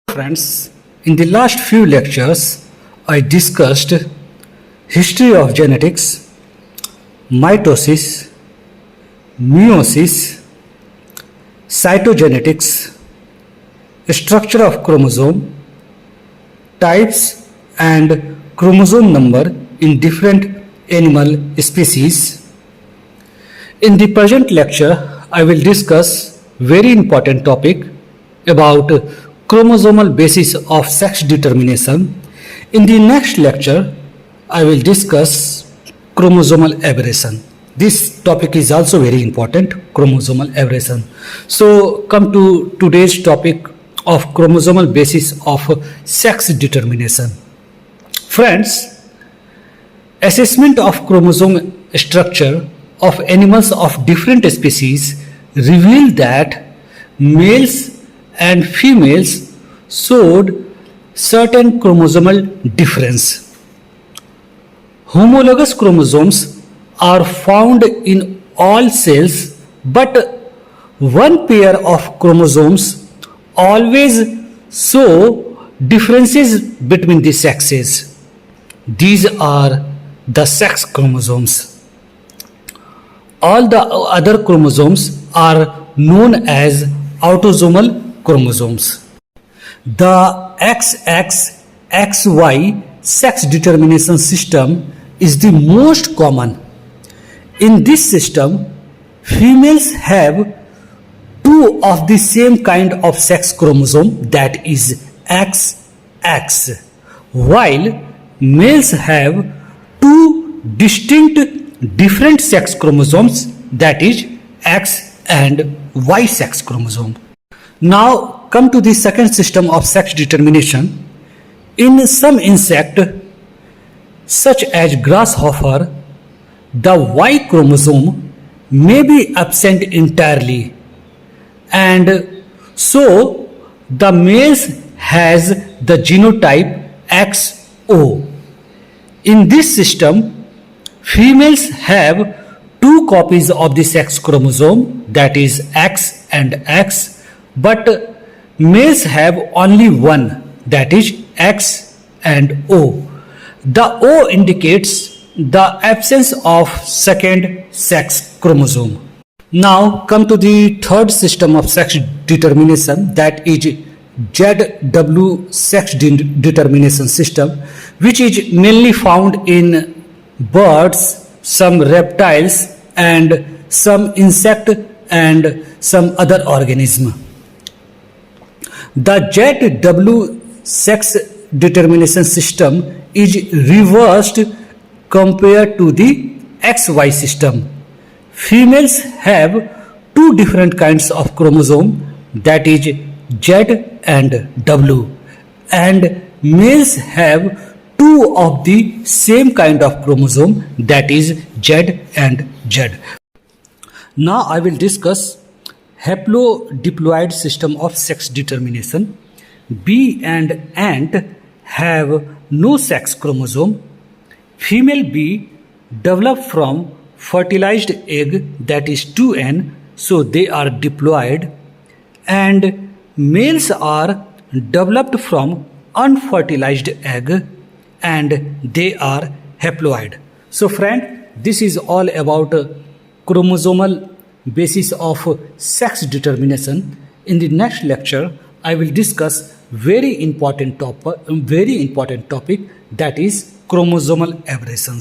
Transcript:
Friends, in the last few lectures, I discussed history of genetics, mitosis, meiosis, cytogenetics, structure of chromosome, types and chromosome number in different animal species. In the present lecture, I will discuss very important topic about chromosomal basis of sex determination. In the next lecture, I will discuss chromosomal aberration. This topic is also very important, chromosomal aberration. So come to today's topic of chromosomal basis of sex determination. Friends, assessment of chromosome structure of animals of different species reveal that males and females showed certain chromosomal difference. Homologous chromosomes are found in all cells, but one pair of chromosomes always show differences between the sexes. These are the sex chromosomes. All the other chromosomes are known as autosomal chromosomes. The XX, XY sex determination system is the most common. In this system, females have two of the same kind of sex chromosome, that is XX, while males have two distinct different sex chromosomes, that is X and Y sex chromosome. Now come to the second system of sex determination. In some insect, such as grasshopper, the Y chromosome may be absent entirely, and so the males has the genotype XO. In this system, females have two copies of the sex chromosome, that is X and X, but males have only one, that is X and O. The O indicates the absence of second sex chromosome. Now come to the third system of sex determination, that is ZW sex determination system, which is mainly found in birds, some reptiles and some insect and some other organism. The ZW sex determination system is reversed compared to the XY system. Females have two different kinds of chromosome, that is Z and W, and males have two of the same kind of chromosome, that is Z and Z. Now I will discuss haplodiploid system of sex determination. Bee and ant have no sex chromosome. Female bee develop from fertilized egg, that is 2N, so they are diploid, and males are developed from unfertilized egg and they are haploid. So friend, this is all about chromosomal basis of sex determination. In the next lecture, I will discuss very important topic, that is chromosomal aberrations.